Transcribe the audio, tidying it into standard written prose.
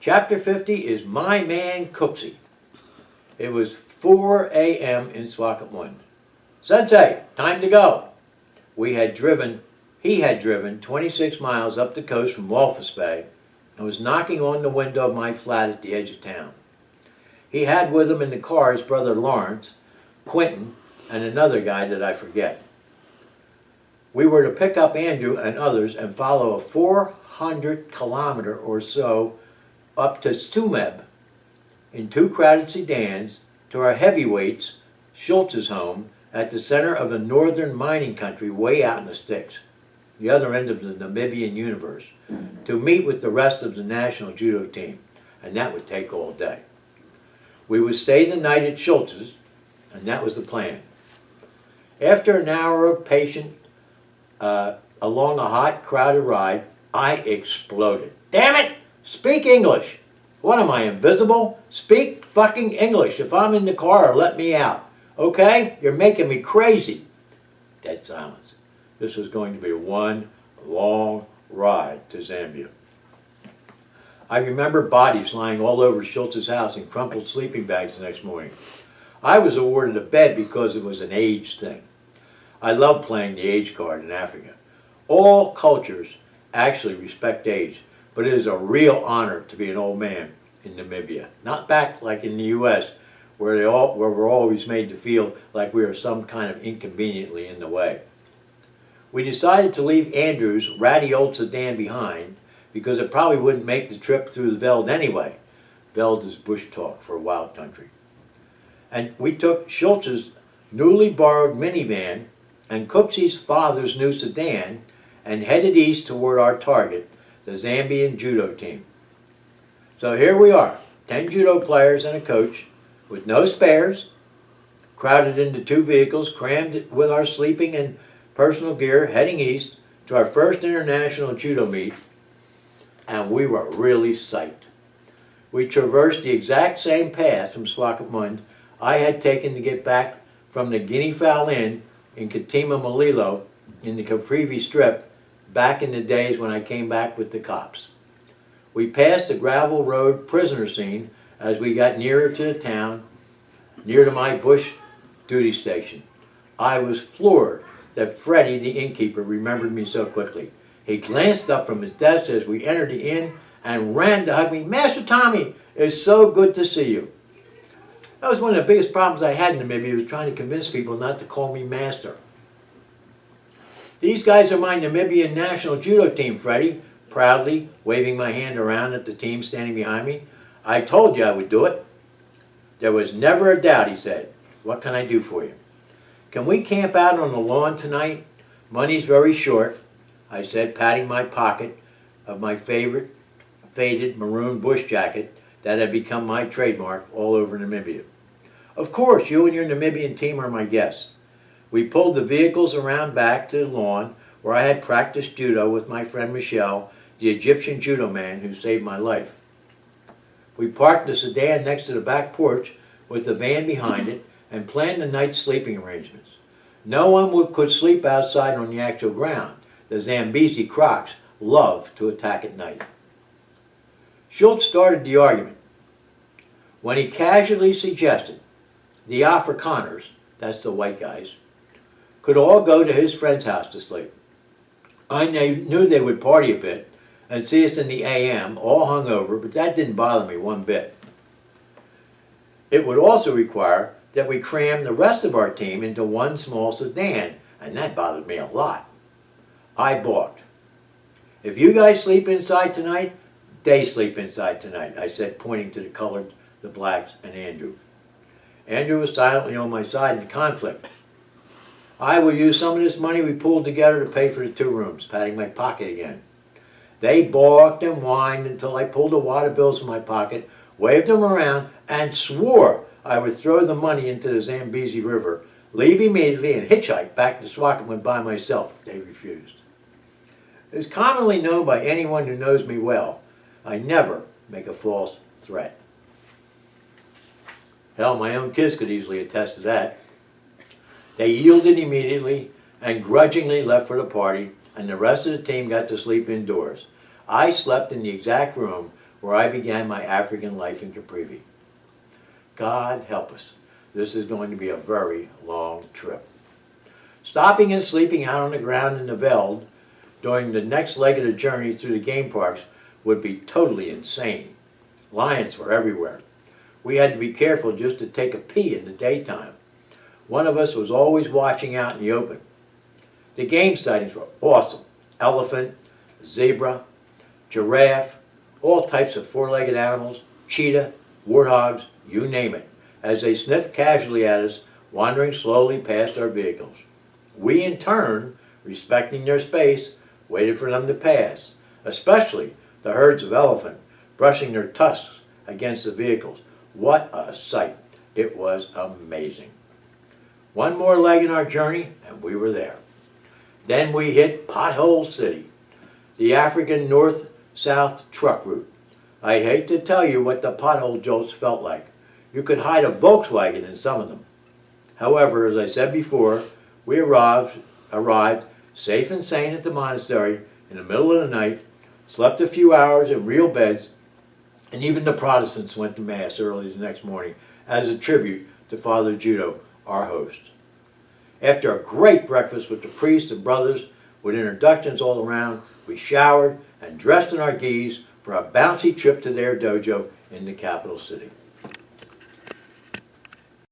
Chapter 50 is My Man Cooksey. It was 4 a.m. in Swakopmund. Sensei, time to go. He had driven 26 miles up the coast from Walvis Bay and was knocking on the window of my flat at the edge of town. He had with him in the car his brother Lawrence, Quentin, and another guy that I forget. We were to pick up Andrew and others and follow a 400-kilometer or so up to Stumeb in 2 crowded sedans to our heavyweights, Schultz's home, at the center of a northern mining country way out in the sticks, the other end of the Namibian universe, to meet with the rest of the national judo team, and that would take all day. We would stay the night at Schultz's, and that was the plan. After an hour of patient along a hot, crowded ride, I exploded. Damn it! Speak English! What am I, invisible? Speak fucking English. If I'm in the car, let me out. Okay? You're making me crazy. Dead silence. This was going to be one long ride to Zambia. I remember bodies lying all over Schultz's house in crumpled sleeping bags the next morning. I was awarded a bed because it was an age thing. I love playing the age card in Africa. All cultures actually respect age, but it is a real honor to be an old man in Namibia. Not back like in the U.S., where we're always made to feel like we are some kind of inconveniently in the way. We decided to leave Andrew's ratty old sedan behind because it probably wouldn't make the trip through the veld anyway. Veld is bush talk for wild country. And we took Schultz's newly borrowed minivan and Cooksey's father's new sedan and headed east toward our target, the Zambian judo team. So here we are, 10 judo players and a coach, with no spares, crowded into 2 vehicles, crammed with our sleeping and personal gear, heading east to our first international judo meet, and we were really psyched. We traversed the exact same path from Swakopmund I had taken to get back from the Guinea Fowl Inn in Katima Malilo in the Caprivi Strip back in the days when I came back with the cops. We passed the gravel road prisoner scene as we got nearer to the town, near to my bush duty station. I was floored that Freddie, the innkeeper, remembered me so quickly. He glanced up from his desk as we entered the inn and ran to hug me. Master Tommy, it's so good to see you. That was one of the biggest problems I had in Namibia, was trying to convince people not to call me master. These guys are my Namibian national judo team, Freddie, proudly waving my hand around at the team standing behind me. I told you I would do it. There was never a doubt, he said. What can I do for you? Can we camp out on the lawn tonight? Money's very short, I said, patting my pocket of my favorite faded maroon bush jacket that had become my trademark all over Namibia. Of course, you and your Namibian team are my guests. We pulled the vehicles around back to the lawn where I had practiced judo with my friend Michelle, the Egyptian judo man who saved my life. We parked the sedan next to the back porch with the van behind it and planned the night's sleeping arrangements. No one could sleep outside on the actual ground. The Zambezi crocs love to attack at night. Schultz started the argument when he casually suggested the Afrikaners, that's the white guys, could all go to his friend's house to sleep. I knew they would party a bit and see us in the AM, all hungover, but that didn't bother me one bit. It would also require that we cram the rest of our team into one small sedan, and that bothered me a lot. I balked. If you guys sleep inside tonight, they sleep inside tonight, I said, pointing to the colored, the blacks, and Andrew. Andrew was silently on my side in the conflict. I will use some of this money we pulled together to pay for the 2 rooms, patting my pocket again. They balked and whined until I pulled a wad of bills from my pocket, waved them around, and swore I would throw the money into the Zambezi River, leave immediately, and hitchhike back to Swakopmund by myself if they refused. It is commonly known by anyone who knows me well, I never make a false threat. Hell, my own kids could easily attest to that. They yielded immediately and grudgingly left for the party, and the rest of the team got to sleep indoors. I slept in the exact room where I began my African life in Caprivi. God help us. This is going to be a very long trip. Stopping and sleeping out on the ground in the veld during the next leg of the journey through the game parks would be totally insane. Lions were everywhere. We had to be careful just to take a pee in the daytime. One of us was always watching out in the open. The game sightings were awesome. Elephant, zebra, giraffe, all types of four-legged animals, cheetah, warthogs, you name it, as they sniffed casually at us, wandering slowly past our vehicles. We, in turn, respecting their space, waited for them to pass, especially the herds of elephant, brushing their tusks against the vehicles. What a sight. It was amazing. One more leg in our journey, and we were there. Then we hit Pothole City, the African north-south truck route. I hate to tell you what the pothole jolts felt like. You could hide a Volkswagen in some of them. However, as I said before, we arrived safe and sane at the monastery in the middle of the night, slept a few hours in real beds, and even the Protestants went to Mass early the next morning as a tribute to Father Judo, our host. After a great breakfast with the priests and brothers, with introductions all around, we showered and dressed in our gis for a bouncy trip to their dojo in the capital city.